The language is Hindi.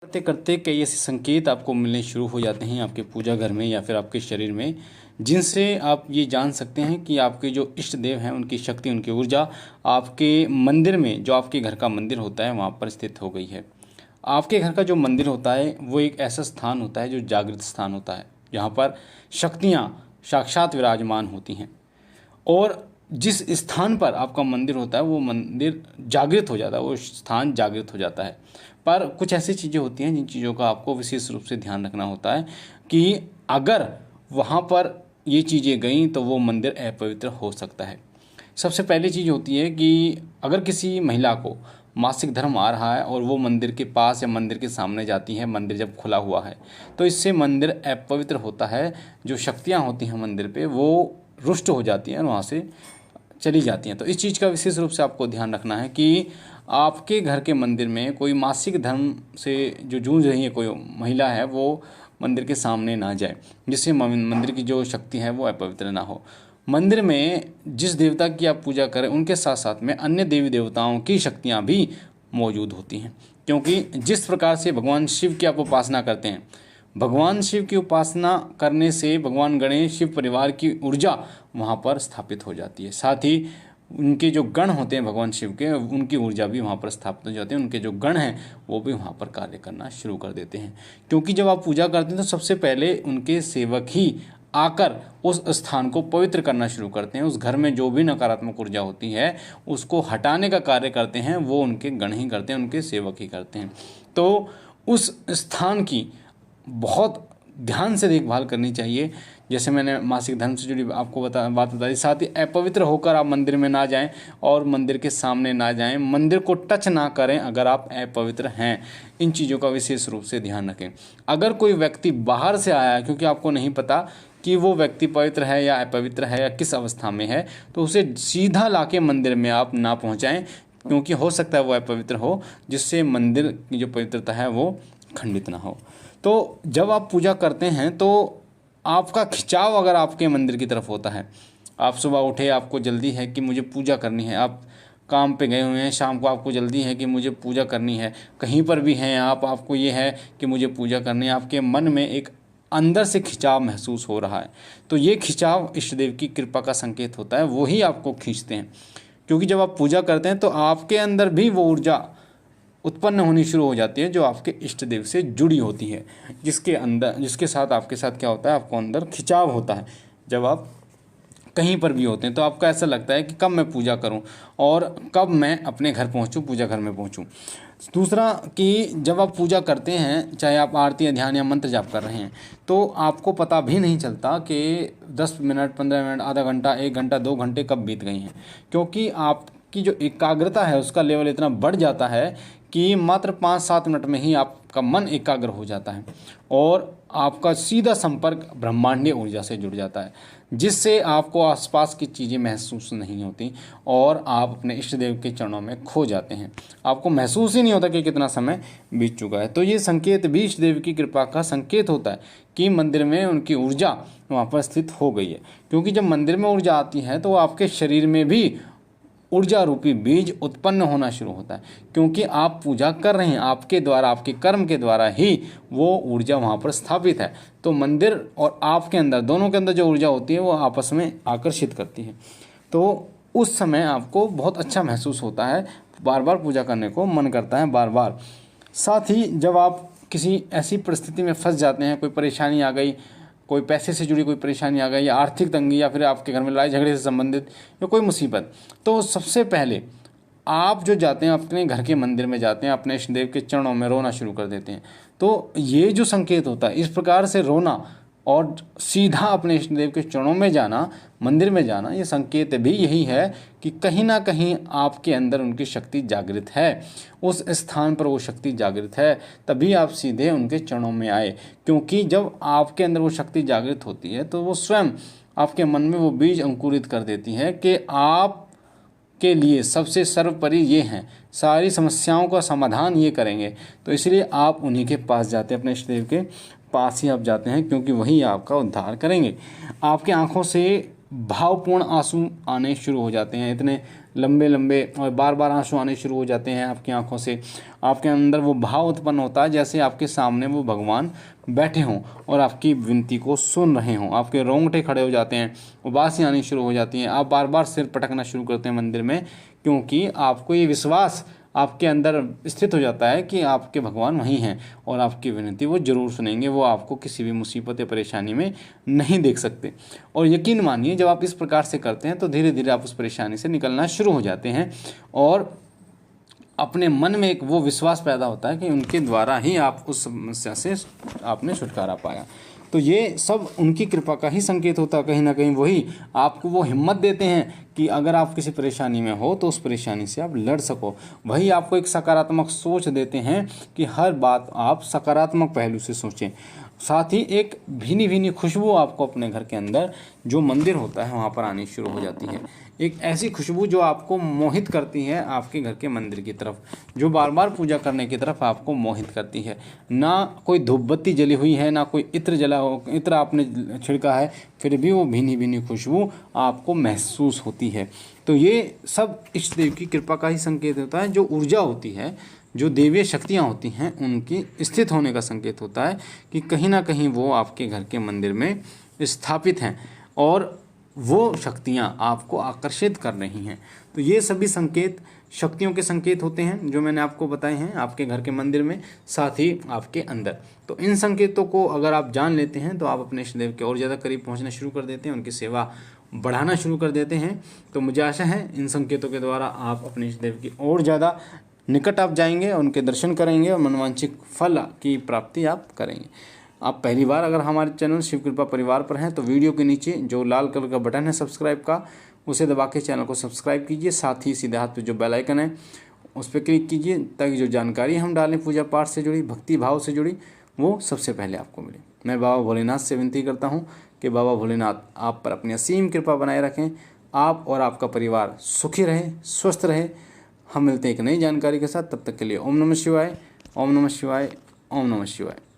करते करते कई ऐसे संकेत आपको मिलने शुरू हो जाते हैं आपके पूजा घर में या फिर आपके शरीर में, जिनसे आप ये जान सकते हैं कि आपके जो इष्ट देव हैं उनकी शक्ति, उनकी ऊर्जा आपके मंदिर में, जो आपके घर का मंदिर होता है वहाँ पर स्थित हो गई है। आपके घर का जो मंदिर होता है वो एक ऐसा स्थान होता है जो जागृत स्थान होता है, जहाँ पर शक्तियाँ साक्षात विराजमान होती हैं। और जिस स्थान पर आपका मंदिर होता है वो मंदिर जागृत हो जाता है, वो स्थान जागृत हो जाता है। पर कुछ ऐसी चीज़ें होती हैं जिन चीज़ों का आपको विशेष रूप से ध्यान रखना होता है कि अगर वहाँ पर ये चीज़ें गईं तो वो मंदिर अपवित्र हो सकता है। सबसे पहली चीज़ होती है कि अगर किसी महिला को मासिक धर्म आ रहा है और वो मंदिर के पास या मंदिर के सामने जाती है, मंदिर जब खुला हुआ है, तो इससे मंदिर अपवित्र होता है। जो शक्तियाँ होती हैं मंदिर पे वो रुष्ट हो जाती हैं और वहाँ से चली जाती हैं। तो इस चीज़ का विशेष रूप से आपको ध्यान रखना है कि आपके घर के मंदिर में कोई मासिक धर्म से जो जूझ रही है कोई महिला है वो मंदिर के सामने ना जाए, जिससे मंदिर की जो शक्ति है वो अपवित्र ना हो। मंदिर में जिस देवता की आप पूजा करें उनके साथ साथ में अन्य देवी देवताओं की शक्तियाँ भी मौजूद होती हैं, क्योंकि जिस प्रकार से भगवान शिव की आप उपासना करते हैं, भगवान शिव की उपासना करने से भगवान गणेश शिव परिवार की ऊर्जा वहाँ पर स्थापित हो जाती है। साथ ही उनके जो गण होते हैं भगवान शिव के, उनकी ऊर्जा भी वहाँ पर स्थापित हो जाती है। उनके जो गण हैं वो भी वहाँ पर कार्य करना शुरू कर देते हैं, क्योंकि जब आप पूजा करते हैं तो सबसे पहले उनके सेवक ही आकर उस स्थान को पवित्र करना शुरू करते हैं। उस घर में जो भी नकारात्मक ऊर्जा होती है उसको हटाने का कार्य करते हैं, वो उनके गण ही करते हैं, उनके सेवक ही करते हैं। तो उस स्थान की बहुत ध्यान से देखभाल करनी चाहिए। जैसे मैंने मासिक धर्म से जुड़ी आपको बात बताई, साथ ही अपवित्र होकर आप मंदिर में ना जाएं और मंदिर के सामने ना जाएं, मंदिर को टच ना करें अगर आप अपवित्र हैं। इन चीज़ों का विशेष रूप से ध्यान रखें। अगर कोई व्यक्ति बाहर से आया है, क्योंकि आपको नहीं पता कि वो व्यक्ति पवित्र है या अपवित्र है या किस अवस्था में है, तो उसे सीधा लाके मंदिर में आप ना पहुँचाएँ, क्योंकि हो सकता है वो अपवित्र हो, जिससे मंदिर की जो पवित्रता है वो खंडित ना हो। तो जब आप पूजा करते हैं तो आपका खिंचाव अगर आपके मंदिर की तरफ होता है, आप सुबह उठे, आपको जल्दी है कि मुझे पूजा करनी है, आप काम पे गए हुए हैं, शाम को आपको जल्दी है कि मुझे पूजा करनी है, कहीं पर भी हैं आप, आपको ये है कि मुझे पूजा करनी है, आपके मन में एक अंदर से खिंचाव महसूस हो रहा है, तो ये खिंचाव इष्ट देव की कृपा का संकेत होता है। वो ही आपको खींचते हैं, क्योंकि जब आप पूजा करते हैं तो आपके अंदर भी वो ऊर्जा उत्पन्न होनी शुरू हो जाती है जो आपके इष्ट देव से जुड़ी होती है, जिसके साथ आपके साथ क्या होता है, आपको अंदर खिंचाव होता है। जब आप कहीं पर भी होते हैं तो आपको ऐसा लगता है कि कब मैं पूजा करूं और कब मैं अपने घर पहुंचूं, पूजा घर में पहुंचूं। दूसरा कि जब आप पूजा करते हैं, चाहे आप आरती या ध्यान या मंत्र जाप कर रहे हैं, तो आपको पता भी नहीं चलता कि 10 मिनट, 15 मिनट, आधा घंटा, 1 घंटा, 2 घंटे कब बीत गई हैं, क्योंकि आपकी जो एकाग्रता है उसका लेवल इतना बढ़ जाता है कि मात्र 5-7 मिनट में ही आपका मन एकाग्र हो जाता है और आपका सीधा संपर्क ब्रह्मांडीय ऊर्जा से जुड़ जाता है, जिससे आपको आसपास की चीज़ें महसूस नहीं होती और आप अपने इष्ट देव के चरणों में खो जाते हैं। आपको महसूस ही नहीं होता कि कितना समय बीत चुका है। तो ये संकेत भी इष्ट देव की कृपा का संकेत होता है कि मंदिर में उनकी ऊर्जा वहाँ पर स्थित हो गई है, क्योंकि जब मंदिर में ऊर्जा आती है तो आपके शरीर में भी ऊर्जा रूपी बीज उत्पन्न होना शुरू होता है, क्योंकि आप पूजा कर रहे हैं, आपके द्वारा, आपके कर्म के द्वारा ही वो ऊर्जा वहाँ पर स्थापित है। तो मंदिर और आपके अंदर, दोनों के अंदर जो ऊर्जा होती है वो आपस में आकर्षित करती है। तो उस समय आपको बहुत अच्छा महसूस होता है, बार बार पूजा करने को मन करता है, बार बार। साथ ही जब आप किसी ऐसी परिस्थिति में फंस जाते हैं, कोई परेशानी आ गई, कोई पैसे से जुड़ी कोई परेशानी आ गई, या आर्थिक तंगी, या फिर आपके घर में लड़ाई झगड़े से संबंधित या कोई मुसीबत, तो सबसे पहले आप जो जाते हैं अपने घर के मंदिर में जाते हैं, अपने इष्ट देव के चरणों में रोना शुरू कर देते हैं। तो ये जो संकेत होता है, इस प्रकार से रोना और सीधा अपने इष्ट देव के चरणों में जाना, मंदिर में जाना, ये संकेत भी यही है कि कहीं ना कहीं आपके अंदर उनकी शक्ति जागृत है, उस स्थान पर वो शक्ति जागृत है, तभी आप सीधे उनके चरणों में आए। क्योंकि जब आपके अंदर वो शक्ति जागृत होती है तो वो स्वयं आपके मन में वो बीज अंकुरित कर देती है कि आप के लिए सबसे सर्वोपरि ये हैं, सारी समस्याओं का समाधान ये करेंगे। तो इसलिए आप उन्हीं के पास जाते हैं, अपने इष्ट देव के पास ही आप जाते हैं, क्योंकि वही आपका उद्धार करेंगे। आपके आंखों से भावपूर्ण आंसू आने शुरू हो जाते हैं, इतने लंबे लंबे और बार बार आंसू आने शुरू हो जाते हैं आपकी आंखों से। आपके अंदर वो भाव उत्पन्न होता है जैसे आपके सामने वो भगवान बैठे हों और आपकी विनती को सुन रहे हों। आपके रोंगटे खड़े हो जाते हैं, उबासी आनी शुरू हो जाती हैं, आप बार बार सिर पटकना शुरू करते हैं मंदिर में, क्योंकि आपको ये विश्वास आपके अंदर स्थित हो जाता है कि आपके भगवान वहीं हैं और आपकी विनती वो ज़रूर सुनेंगे। वो आपको किसी भी मुसीबत या परेशानी में नहीं देख सकते। और यकीन मानिए, जब आप इस प्रकार से करते हैं तो धीरे धीरे आप उस परेशानी से निकलना शुरू हो जाते हैं और अपने मन में एक वो विश्वास पैदा होता है कि उनके द्वारा ही आप उस समस्या से आपने छुटकारा पाया। तो ये सब उनकी कृपा का ही संकेत होता है। कहीं ना कहीं वही आपको वो हिम्मत देते हैं कि अगर आप किसी परेशानी में हो तो उस परेशानी से आप लड़ सको। वही आपको एक सकारात्मक सोच देते हैं कि हर बात आप सकारात्मक पहलू से सोचें। साथ ही एक भीनी भीनी खुशबू आपको अपने घर के अंदर जो मंदिर होता है वहाँ पर आनी शुरू हो जाती है। एक ऐसी खुशबू जो आपको मोहित करती है आपके घर के मंदिर की तरफ, जो बार बार पूजा करने की तरफ आपको मोहित करती है। ना कोई धूप बत्ती जली हुई है, ना कोई इत्र आपने छिड़का है, फिर भी वो भीनी भीनी खुशबू आपको महसूस होती है। तो ये सब इष्ट देव की कृपा का ही संकेत होता है। जो ऊर्जा होती है, जो देवीय शक्तियाँ होती हैं, उनकी स्थित होने का संकेत होता है कि कहीं ना कहीं वो आपके घर के मंदिर में स्थापित हैं और वो शक्तियाँ आपको आकर्षित कर रही हैं। तो ये सभी संकेत शक्तियों के संकेत होते हैं जो मैंने आपको बताए हैं आपके घर के मंदिर में, साथ ही आपके अंदर। तो इन संकेतों को अगर आप जान लेते हैं तो आप अपने इष्ट देव के और ज़्यादा करीब पहुंचना शुरू कर देते हैं, उनकी सेवा बढ़ाना शुरू कर देते हैं। तो मुझे आशा है इन संकेतों के द्वारा आप अपने इष्ट देव की और ज़्यादा निकट आप जाएंगे, उनके दर्शन करेंगे और मनवांछित फल की प्राप्ति आप करेंगे। आप पहली बार अगर हमारे चैनल शिव कृपा परिवार पर हैं तो वीडियो के नीचे जो लाल कलर का बटन है सब्सक्राइब का, उसे दबा के चैनल को सब्सक्राइब कीजिए। साथ ही सीधे हाथ पे जो बेल आइकन है उस पर क्लिक कीजिए ताकि जो जानकारी हम डालें पूजा पाठ से जुड़ी, भक्ति भाव से जुड़ी, वो सबसे पहले आपको मिले। मैं बाबा भोलेनाथ से विनती करता हूँ कि बाबा भोलेनाथ आप पर अपनी असीम कृपा बनाए रखें, आप और आपका परिवार सुखी रहे, स्वस्थ रहे। हम मिलते हैं एक नई जानकारी के साथ, तब तक के लिए ओम नमः शिवाय, ओम नमः शिवाय, ओम नमः शिवाय।